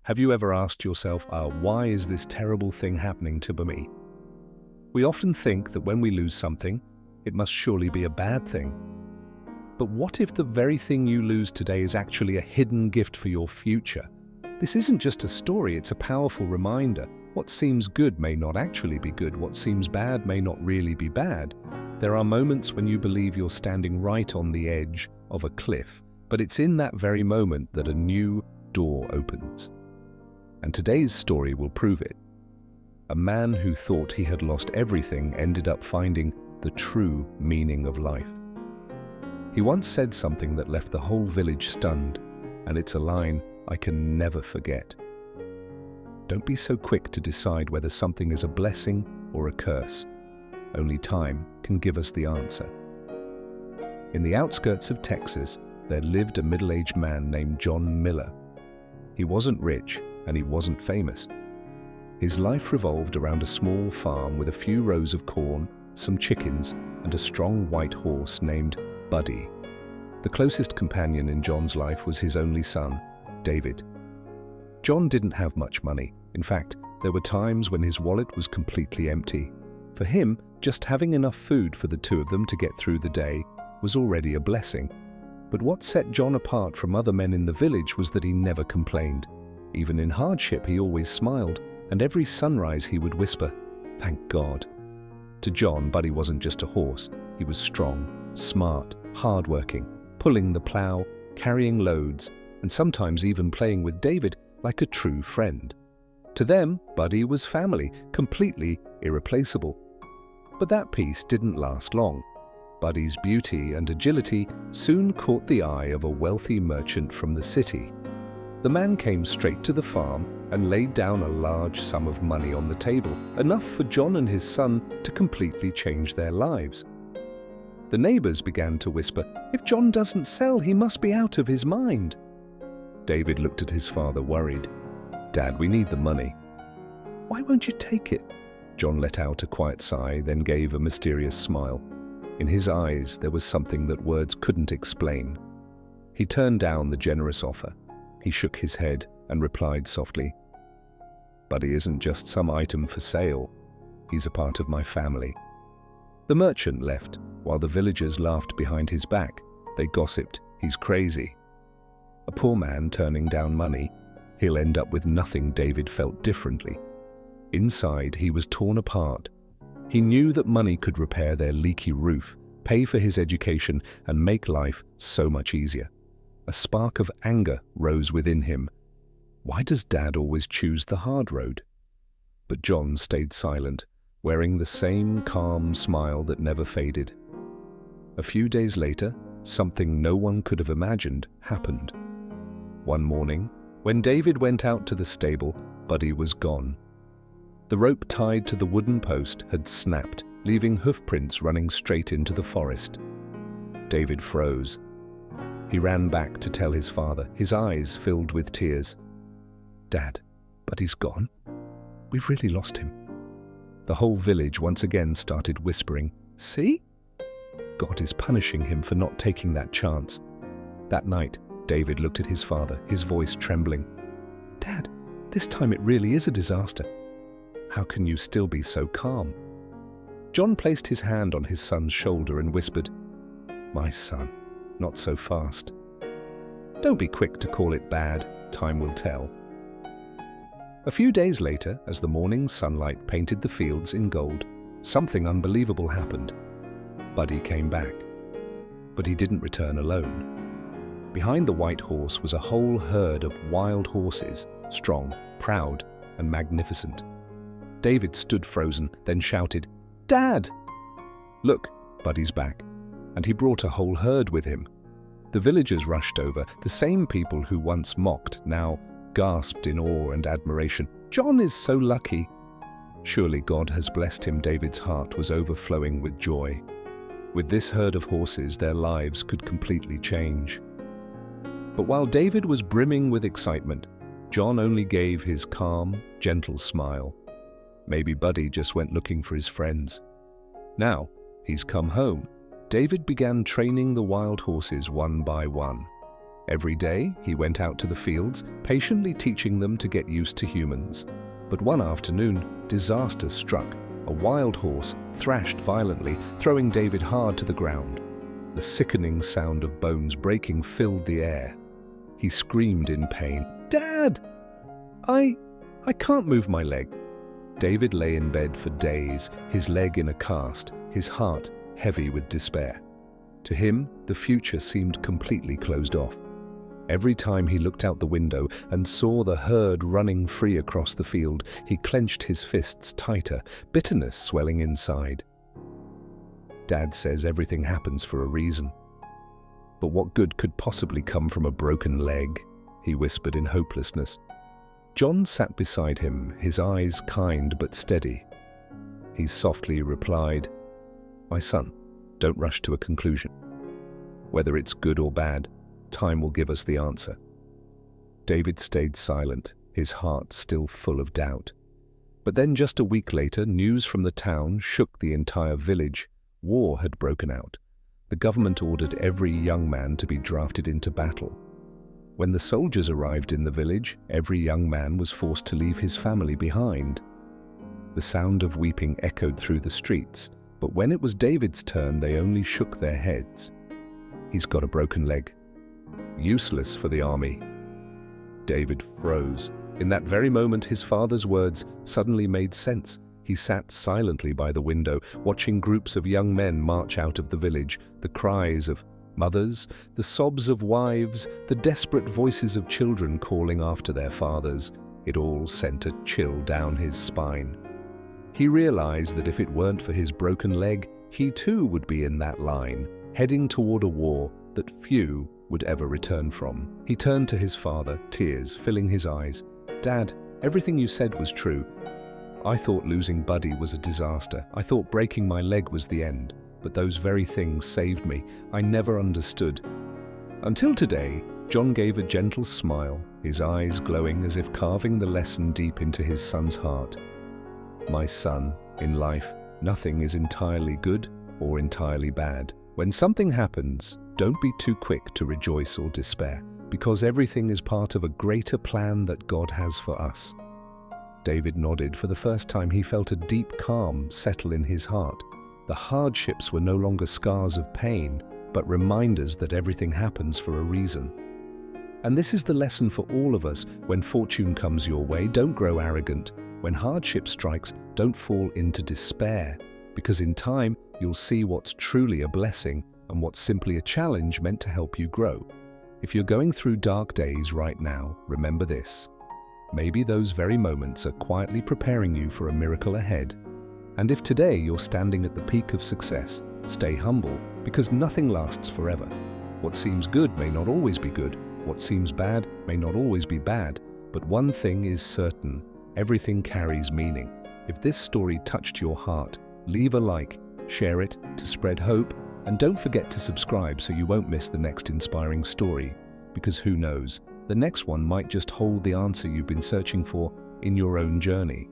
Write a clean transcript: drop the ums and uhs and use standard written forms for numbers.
Have you ever asked yourself, why is this terrible thing happening to me? We often think that when we lose something, it must surely be a bad thing. But what if the very thing you lose today is actually a hidden gift for your future? This isn't just a story, it's a powerful reminder. What seems good may not actually be good. What seems bad may not really be bad. There are moments when you believe you're standing right on the edge of a cliff, but it's in that very moment that a new door opens. And today's story will prove it. A man who thought he had lost everything ended up finding the true meaning of life. He once said something that left the whole village stunned, and it's a line I can never forget. Don't be so quick to decide whether something is a blessing or a curse. Only time can give us the answer. In the outskirts of Texas, there lived a middle-aged man named John Miller. He wasn't rich and he wasn't famous. His life revolved around a small farm with a few rows of corn, some chickens, and a strong white horse named Buddy. The closest companion in John's life was his only son, David. John didn't have much money. In fact, there were times when his wallet was completely empty. For him, just having enough food for the two of them to get through the day was already a blessing. But what set John apart from other men in the village was that he never complained. Even in hardship, he always smiled, and every sunrise he would whisper, "Thank God." To John, Buddy wasn't just a horse. He was strong, smart, hardworking, pulling the plow, carrying loads, and sometimes even playing with David like a true friend. To them, Buddy was family, completely irreplaceable. But that peace didn't last long. Buddy's beauty and agility soon caught the eye of a wealthy merchant from the city. The man came straight to the farm and laid down a large sum of money on the table, enough for John and his son to completely change their lives. The neighbors began to whisper, "If John doesn't sell, he must be out of his mind." David looked at his father, worried. "Dad, we need the money." "Why won't you take it?" John let out a quiet sigh, then gave a mysterious smile. In his eyes, there was something that words couldn't explain. He turned down the generous offer. He shook his head and replied softly, "Buddy isn't just some item for sale. He's a part of my family." The merchant left, while the villagers laughed behind his back. They gossiped, "He's crazy." A poor man turning down money, he'll end up with nothing. David felt differently. Inside, he was torn apart. He knew that money could repair their leaky roof, pay for his education, and make life so much easier. A spark of anger rose within him. Why does Dad always choose the hard road? But John stayed silent, wearing the same calm smile that never faded. A few days later, something no one could have imagined happened. One morning, when David went out to the stable, Buddy was gone. The rope tied to the wooden post had snapped, leaving hoofprints running straight into the forest. David froze. He ran back to tell his father, his eyes filled with tears. "Dad, Buddy's gone. We've really lost him." The whole village once again started whispering, "See? God is punishing him for not taking that chance." That night, David looked at his father, his voice trembling. "Dad, this time it really is a disaster. How can you still be so calm?" John placed his hand on his son's shoulder and whispered, "My son, not so fast. Don't be quick to call it bad. Time will tell." A few days later, as the morning sunlight painted the fields in gold, something unbelievable happened. Buddy came back. But he didn't return alone. Behind the white horse was a whole herd of wild horses, strong, proud, and magnificent. David stood frozen, then shouted, "Dad!" "Look, Buddy's back." And he brought a whole herd with him. The villagers rushed over, the same people who once mocked now gasped in awe and admiration. "John is so lucky." Surely God has blessed him. David's heart was overflowing with joy. With this herd of horses, their lives could completely change. But while David was brimming with excitement, John only gave his calm, gentle smile. Maybe Buddy just went looking for his friends. Now, he's come home. David began training the wild horses one by one. Every day, he went out to the fields, patiently teaching them to get used to humans. But one afternoon, disaster struck. A wild horse thrashed violently, throwing David hard to the ground. The sickening sound of bones breaking filled the air. He screamed in pain, "Dad! I can't move my leg." David lay in bed for days, his leg in a cast, his heart heavy with despair. To him, the future seemed completely closed off. Every time he looked out the window and saw the herd running free across the field, he clenched his fists tighter, bitterness swelling inside. Dad says everything happens for a reason. But what good could possibly come from a broken leg? He whispered in hopelessness. John sat beside him, his eyes kind but steady. He softly replied, "My son, don't rush to a conclusion. Whether it's good or bad, time will give us the answer." David stayed silent, his heart still full of doubt. But then just a week later, news from the town shook the entire village. War had broken out. The government ordered every young man to be drafted into battle. When the soldiers arrived in the village, every young man was forced to leave his family behind. The sound of weeping echoed through the streets, but when it was David's turn, they only shook their heads. "He's got a broken leg. Useless for the army." David froze. In that very moment, his father's words suddenly made sense. He sat silently by the window, watching groups of young men march out of the village, the cries of mothers, the sobs of wives, the desperate voices of children calling after their fathers. It all sent a chill down his spine. He realized that if it weren't for his broken leg, he too would be in that line, heading toward a war that few would ever return from. He turned to his father, tears filling his eyes. "Dad, everything you said was true. I thought losing Buddy was a disaster. I thought breaking my leg was the end. But those very things saved me. I never understood." Until today, John gave a gentle smile, his eyes glowing as if carving the lesson deep into his son's heart. "My son, in life, nothing is entirely good or entirely bad. When something happens, don't be too quick to rejoice or despair, because everything is part of a greater plan that God has for us." David nodded. For the first time, he felt a deep calm settle in his heart. The hardships were no longer scars of pain, but reminders that everything happens for a reason. And this is the lesson for all of us. When fortune comes your way, don't grow arrogant. When hardship strikes, don't fall into despair, because in time, you'll see what's truly a blessing and what's simply a challenge meant to help you grow. If you're going through dark days right now, remember this. Maybe those very moments are quietly preparing you for a miracle ahead. And if today you're standing at the peak of success, stay humble, because nothing lasts forever. What seems good may not always be good. What seems bad may not always be bad. But one thing is certain, everything carries meaning. If this story touched your heart, leave a like, share it to spread hope, and don't forget to subscribe so you won't miss the next inspiring story. Because who knows, the next one might just hold the answer you've been searching for in your own journey.